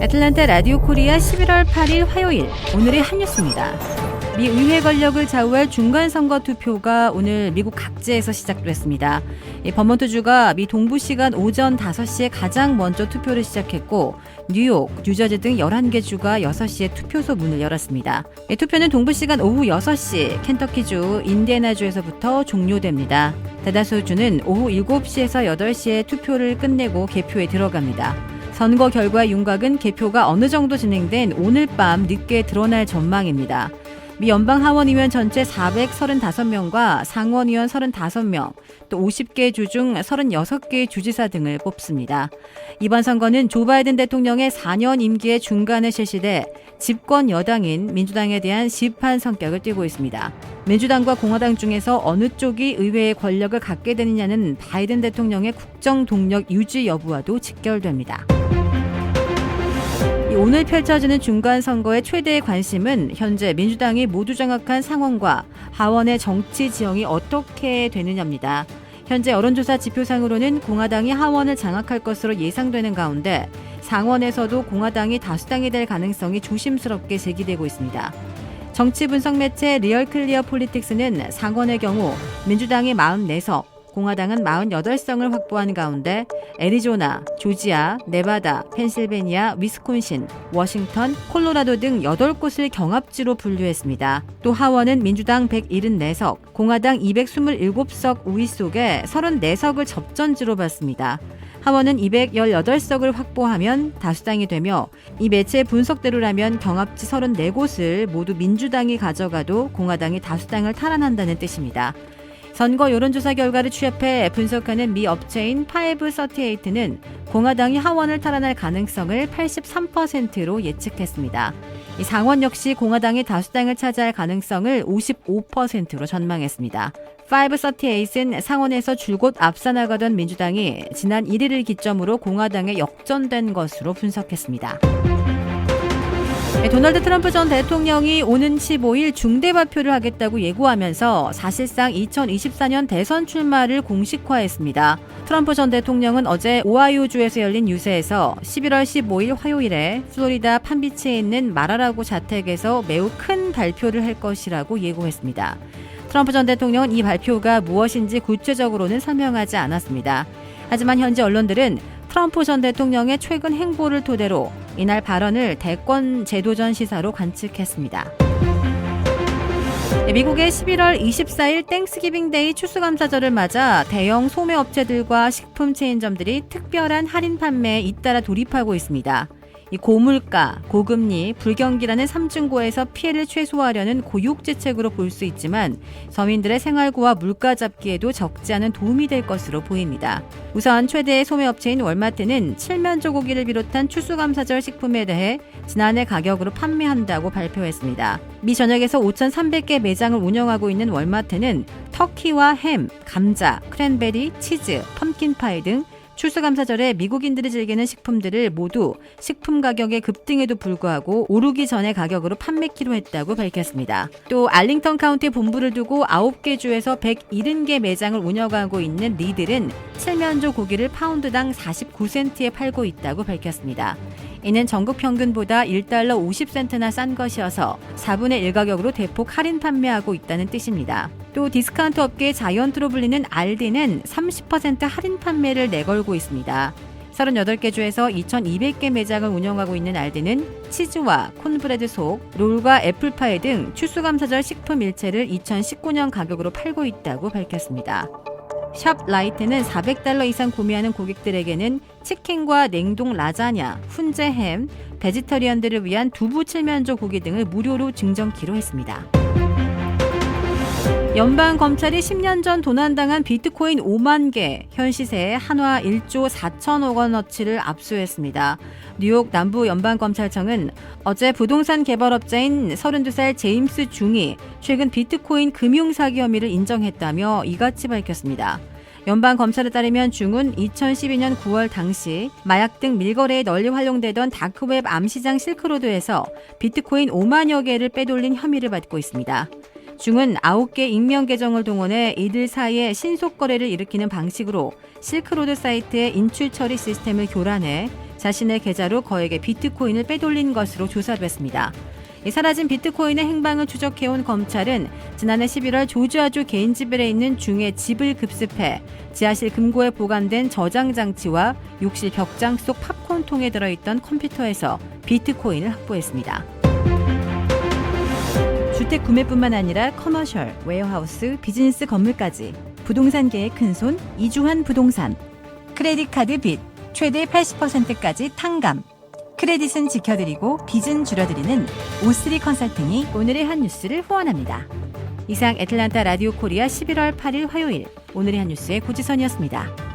애틀랜타 라디오 코리아 11월 8일 화요일 오늘의 한 뉴스입니다. 미 의회 권력을 좌우할 중간선거 투표가 오늘 미국 각지에서 시작됐습니다. 버몬트주가 미 동부시간 오전 5시에 가장 먼저 투표를 시작했고 뉴욕, 뉴저지 등 11개 주가 6시에 투표소 문을 열었습니다. 투표는 동부시간 오후 6시, 켄터키주, 인디애나주에서부터 종료됩니다. 대다수 주는 오후 7시에서 8시에 투표를 끝내고 개표에 들어갑니다. 선거 결과 윤곽은 개표가 어느 정도 진행된 오늘 밤 늦게 드러날 전망입니다. 미 연방 하원의원 전체 435명과 상원의원 35명, 또 50개 주 중 36개의 주지사 등을 뽑습니다. 이번 선거는 조 바이든 대통령의 4년 임기의 중간에 실시돼 집권 여당인 민주당에 대한 시판 성격을 띠고 있습니다. 민주당과 공화당 중에서 어느 쪽이 의회의 권력을 갖게 되느냐는 바이든 대통령의 국정 동력 유지 여부와도 직결됩니다. 오늘 펼쳐지는 중간선거의 최대의 관심은 현재 민주당이 모두 장악한 상원과 하원의 정치 지형이 어떻게 되느냐입니다. 현재 여론조사 지표상으로는 공화당이 하원을 장악할 것으로 예상되는 가운데 상원에서도 공화당이 다수당이 될 가능성이 조심스럽게 제기되고 있습니다. 정치 분석 매체 리얼클리어 폴리틱스는 상원의 경우 민주당이 44석, 공화당은 48석을 확보한 가운데 애리조나, 조지아, 네바다, 펜실베니아, 위스콘신, 워싱턴, 콜로라도 등 8곳을 경합지로 분류했습니다. 또 하원은 민주당 174석, 공화당 227석 우위 속에 34석을 접전지로 봤습니다. 하원은 218석을 확보하면 다수당이 되며 이 매체 분석대로라면 경합지 34곳을 모두 민주당이 가져가도 공화당이 다수당을 탈환한다는 뜻입니다. 선거 여론조사 결과를 취합해 분석하는 미 업체인 538는 공화당이 하원을 탈환할 가능성을 83%로 예측했습니다. 이 상원 역시 공화당이 다수당을 차지할 가능성을 55%로 전망했습니다. 538은 상원에서 줄곧 앞서 나가던 민주당이 지난 1일을 기점으로 공화당에 역전된 것으로 분석했습니다. 도널드 트럼프 전 대통령이 오는 15일 중대 발표를 하겠다고 예고하면서 사실상 2024년 대선 출마를 공식화했습니다. 트럼프 전 대통령은 어제 오하이오주에서 열린 유세에서 11월 15일 화요일에 플로리다 판비치에 있는 마라라고 자택에서 매우 큰 발표를 할 것이라고 예고했습니다. 트럼프 전 대통령은 이 발표가 무엇인지 구체적으로는 설명하지 않았습니다. 하지만 현지 언론들은 트럼프 전 대통령의 최근 행보를 토대로 이날 발언을 대권 재도전 시사로 관측했습니다. 미국의 11월 24일 땡스기빙 데이 추수감사절을 맞아 대형 소매업체들과 식품 체인점들이 특별한 할인 판매에 잇따라 돌입하고 있습니다. 이 고물가, 고금리, 불경기라는 삼중고에서 피해를 최소화하려는 고육지책으로 볼 수 있지만 서민들의 생활고와 물가 잡기에도 적지 않은 도움이 될 것으로 보입니다. 우선 최대의 소매업체인 월마트는 칠면조 고기를 비롯한 추수감사절 식품에 대해 지난해 가격으로 판매한다고 발표했습니다. 미 전역에서 5,300개 매장을 운영하고 있는 월마트는 터키와 햄, 감자, 크랜베리, 치즈, 펌킨파이 등 추수감사절에 미국인들이 즐기는 식품들을 모두 식품 가격의 급등에도 불구하고 오르기 전의 가격으로 판매키로 했다고 밝혔습니다. 또 알링턴 카운티 본부를 두고 9개 주에서 170개 매장을 운영하고 있는 리들은 칠면조 고기를 파운드당 49센트에 팔고 있다고 밝혔습니다. 이는 전국 평균보다 1달러 50센트나 싼 것이어서 4분의 1 가격으로 대폭 할인 판매하고 있다는 뜻입니다. 또 디스카운트 업계의 자이언트로 불리는 알디는 30% 할인 판매를 내걸고 있습니다. 38개 주에서 2,200개 매장을 운영하고 있는 알디는 치즈와 콘브레드 속, 롤과 애플파이 등 추수감사절 식품 일체를 2019년 가격으로 팔고 있다고 밝혔습니다. 샵 라이트는 400달러 이상 구매하는 고객들에게는 치킨과 냉동 라자냐, 훈제 햄, 베지터리언들을 위한 두부 칠면조 고기 등을 무료로 증정키로 했습니다. 연방검찰이 10년 전 도난당한 비트코인 5만 개, 현 시세 한화 1조 4천억 원어치를 압수했습니다. 뉴욕 남부연방검찰청은 어제 부동산 개발업자인 32살 제임스 중이 최근 비트코인 금융사기 혐의를 인정했다며 이같이 밝혔습니다. 연방검찰에 따르면 중은 2012년 9월 당시 마약 등 밀거래에 널리 활용되던 다크웹 암시장 실크로드에서 비트코인 5만여 개를 빼돌린 혐의를 받고 있습니다. 중은 9개 익명 계정을 동원해 이들 사이에 신속 거래를 일으키는 방식으로 실크로드 사이트의 인출 처리 시스템을 교란해 자신의 계좌로 거액의 비트코인을 빼돌린 것으로 조사됐습니다. 사라진 비트코인의 행방을 추적해온 검찰은 지난해 11월 조지아주 개인지벨에 있는 중의 집을 급습해 지하실 금고에 보관된 저장 장치와 욕실 벽장 속 팝콘통에 들어있던 컴퓨터에서 비트코인을 확보했습니다. 주택 구매뿐만 아니라 커머셜, 웨어하우스, 비즈니스 건물까지 부동산계의 큰손 이주환 부동산. 크레딧 카드 빚 최대 80%까지 탕감. 크레딧은 지켜드리고 빚은 줄여드리는 O3 컨설팅이 오늘의 한 뉴스를 후원합니다. 이상 애틀란타 라디오 코리아 11월 8일 화요일 오늘의 한 뉴스의 고지선이었습니다.